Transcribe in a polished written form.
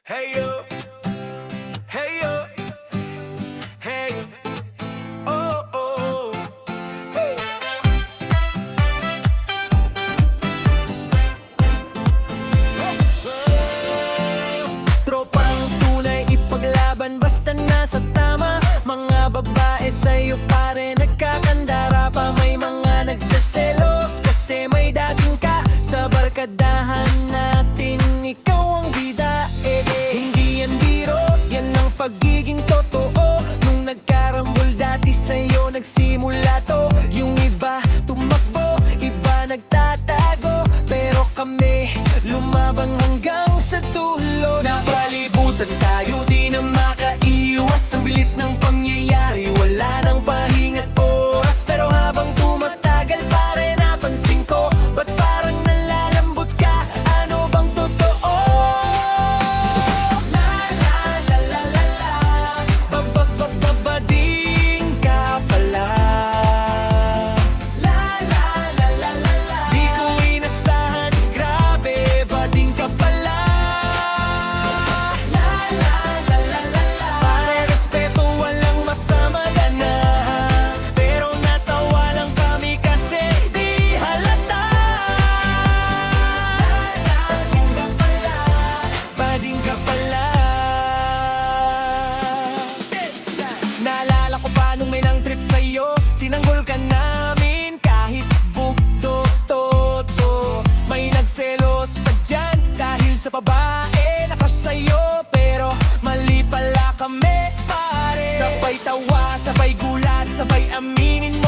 Hey yo, hey yo, hey, oh oh, hey. Tropang tunay ipaglaban basta nasa tama. Mga babae sa'yo pare nagkakandara pa. May mga nagseselos kasi may daging ka. Sa barkadahan natin ikaw ang bida. Hindi yan biro, yan ang pagiging totoo. Nung nagkarambol dati sa'yo nagsimula to. Yung iba tumakbo, iba nagtatago, pero kami lumabang hanggang sa dulo. Napalibutan tayo, di na makaiwas. Ang bilis ng pangyayari, wala nang pahinga't oras. Pero habang tumatagal pare napansin ko, ba't parang nalalambot ka? Ano bang totoo? La la la la la la, babading ka pala. La la la la la la, di ko inasahan, grabe bading ka pala. La la la la la la, pare respeto walang masama ganahan, pero natawa lang kami kasi di halata. Bading ka pala. Naalala ko pa nung may nang trip sa'yo, tinanggol ka namin kahit bugto toto. May nagselos pa dyan dahil sa babae na crush sa'yo, pero mali pala kami pare. Sabay tawa, sabay gulat, sabay aminin mo